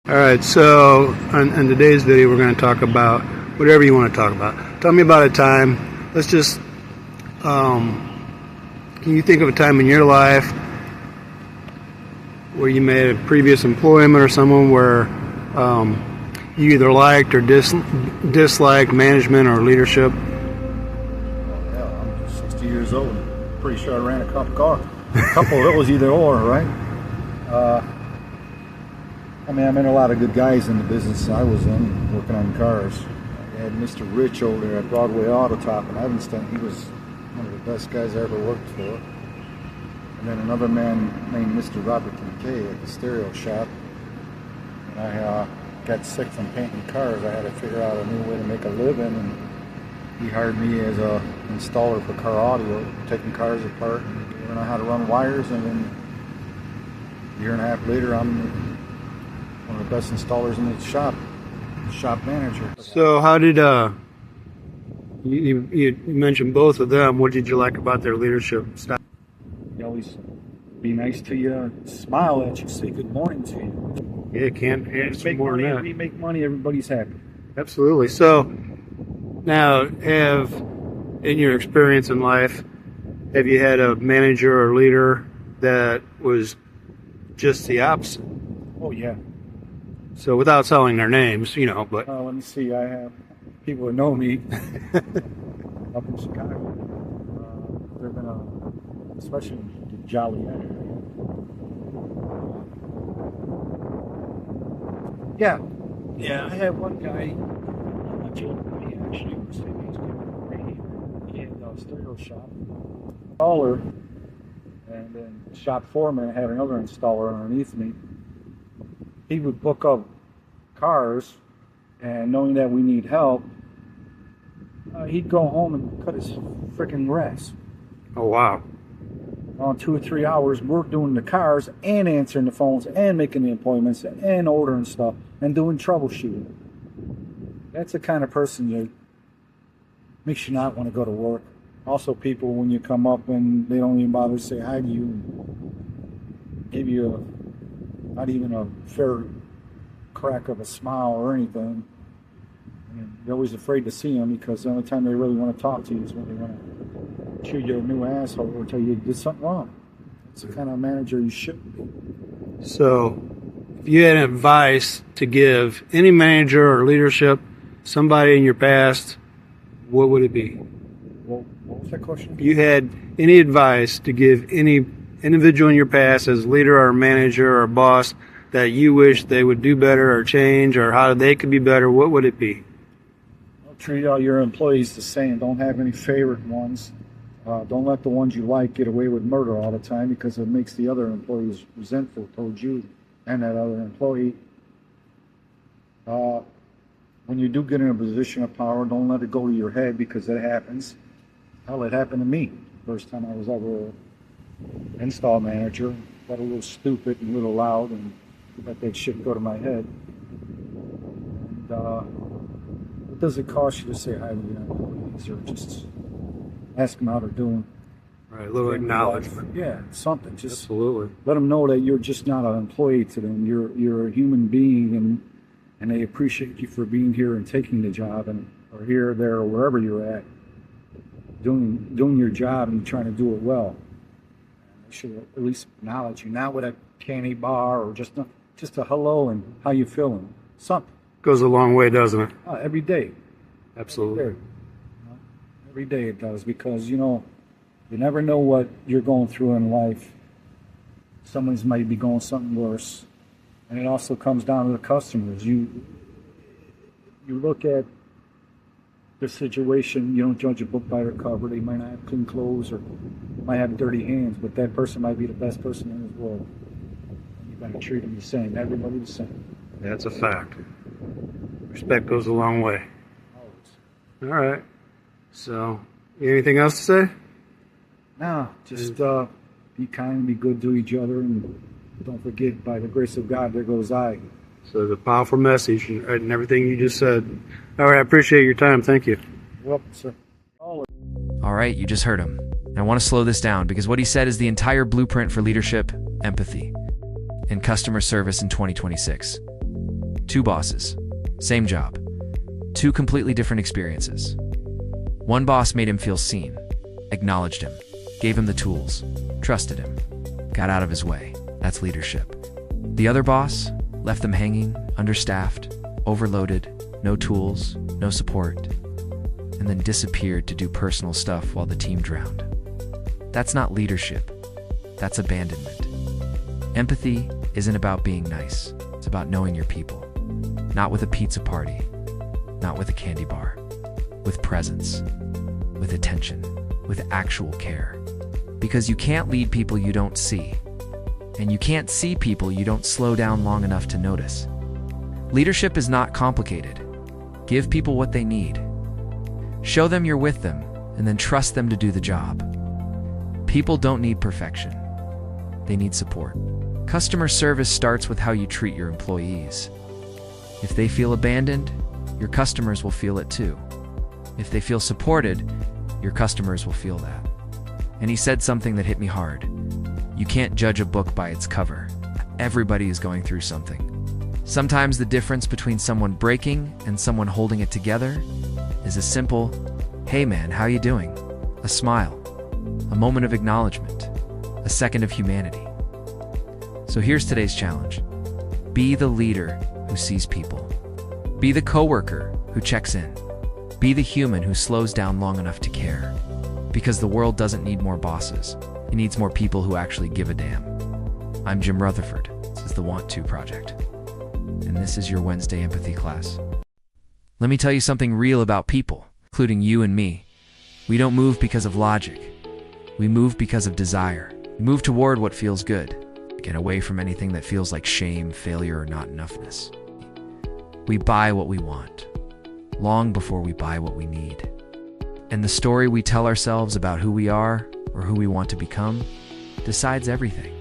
All right, so in today's video, we're going to talk about whatever you want to talk about. Tell me about a time. Let's just, can you think of a time in your life where you made a previous employment or someone where you either liked or disliked management or leadership? Yeah, I'm 60 years old. Pretty sure I ran a cop car. A couple of those either or, right? I met a lot of good guys in the business I was in, working on cars. I had Mr. Rich over there at Broadway Auto Top in Evanston. He was one of the best guys I ever worked for. And then another man named Mr. Robert Kincaid at the stereo shop. And I got sick from painting cars. I had to figure out a new way to make a living, and he hired me as a installer for car audio, taking cars apart and learning how to run wires. And then a year and a half later, I'm one of the best installers in the shop manager. So how did you mentioned both of them? What did you like about their leadership style? They always be nice to you, smile at you, say good morning to you. Yeah, can't ask more than that. We make money, everybody's happy. Absolutely. So now, in your experience in life, have you had a manager or leader that was just the opposite? Oh yeah. So without selling their names, but Let me see. I have people that know me up in Chicago. They've been, especially the Joliet area. Yeah. I had one guy. He actually was he had a stereo shop installer, and then shop foreman had another installer underneath me. He would book up cars, and knowing that we need help, he'd go home and cut his freaking grass. oh wow. On 2 or 3 hours, we're doing the cars and answering the phones and making the appointments and ordering stuff and doing troubleshooting. That's the kind of person that makes you not want to go to work. Also, people, when you come up and they don't even bother to say hi to you, give you not even a fair crack of a smile or anything. And you're always afraid to see them, because the only time they really want to talk to you is when they want to chew you a new asshole or tell you did something wrong. It's the kind of manager you shouldn't be. So if you had advice to give any manager or leadership, somebody in your past, what would it be? Well, what was that question? If you had any advice to give any individual in your past as leader or manager or boss that you wish they would do better or change, or how they could be better, what would it be? Well, treat all your employees the same. Don't have any favorite ones. Don't let the ones you like get away with murder all the time, because it makes the other employees resentful towards you and that other employee. When you do get in a position of power, don't let it go to your head, because it happens. Hell, it happened to me. First time I was ever install manager. Got a little stupid and a little loud and let that shit go to my head. And what does it cost you to say hi to your employees, or just ask them how they're doing? Right, a little acknowledgement. Yeah, something. Just Absolutely. let them know that you're just not an employee to them. You're a human being, and they appreciate you for being here and taking the job, and or here, there, or wherever you're at, doing your job and trying to do it well. Should at least acknowledge you, not with a candy bar or just a hello and how you feeling. Something Goes a long way, doesn't it? every day. Absolutely. Every day it does, because you never know what you're going through in life. Someone's might be going something worse, and it also comes down to the customers. You look at the situation. You don't judge a book by their cover. They might not have clean clothes or might have dirty hands, but that person might be the best person in this world. You got to treat them the same. Everybody the same. That's a fact. Respect goes a long way. Always. All right. So, anything else to say? No, just be kind, be good to each other, and don't forget, by the grace of God, there goes I. So, it's a powerful message and everything you just said. All right, I appreciate your time. Thank you. Welcome, sir. All right, you just heard him. And I want to slow this down, because what he said is the entire blueprint for leadership, empathy, and customer service in 2026. Two bosses, same job, two completely different experiences. One boss made him feel seen, acknowledged him, gave him the tools, trusted him, got out of his way. That's leadership. The other boss left them hanging, understaffed, overloaded, no tools, no support, and then disappeared to do personal stuff while the team drowned. That's not leadership. That's abandonment. Empathy isn't about being nice. It's about knowing your people. Not with a pizza party, not with a candy bar, with presence, with attention, with actual care. Because you can't lead people you don't see. And you can't see people you don't slow down long enough to notice. Leadership is not complicated. Give people what they need. Show them you're with them, and then trust them to do the job. People don't need perfection. They need support. Customer service starts with how you treat your employees. If they feel abandoned, your customers will feel it too. If they feel supported, your customers will feel that. And he said something that hit me hard. You can't judge a book by its cover. Everybody is going through something. Sometimes the difference between someone breaking and someone holding it together is a simple, "Hey man, how you doing?" A smile, a moment of acknowledgement, a second of humanity. So here's today's challenge. Be the leader who sees people. Be the coworker who checks in. Be the human who slows down long enough to care. Because the world doesn't need more bosses. It needs more people who actually give a damn. I'm Jim Rutherford. This is the Want To Project. And this is your Wednesday empathy class. Let me tell you something real about people, including you and me. We don't move because of logic. We move because of desire. We move toward what feels good. Get away from anything that feels like shame, failure, or not enoughness. We buy what we want, long before we buy what we need. And the story we tell ourselves about who we are or who we want to become decides everything.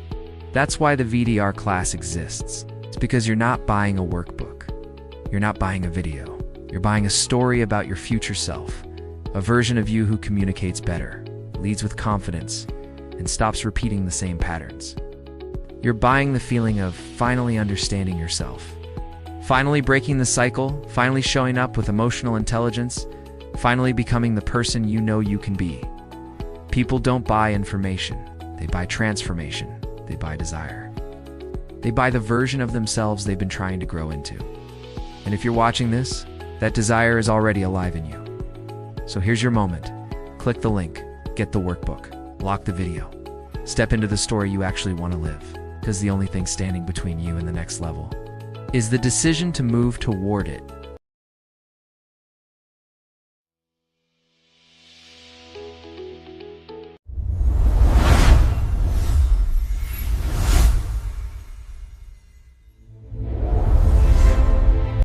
That's why the VDR class exists. It's because you're not buying a workbook. You're not buying a video. You're buying a story about your future self, a version of you who communicates better, leads with confidence, and stops repeating the same patterns. You're buying the feeling of finally understanding yourself, finally breaking the cycle, finally showing up with emotional intelligence, finally becoming the person you know you can be. People don't buy information. They buy transformation. They buy desire. They buy the version of themselves they've been trying to grow into. And if you're watching this, that desire is already alive in you. So here's your moment. Click the link, get the workbook, lock the video. Step into the story you actually want to live, because the only thing standing between you and the next level is the decision to move toward it.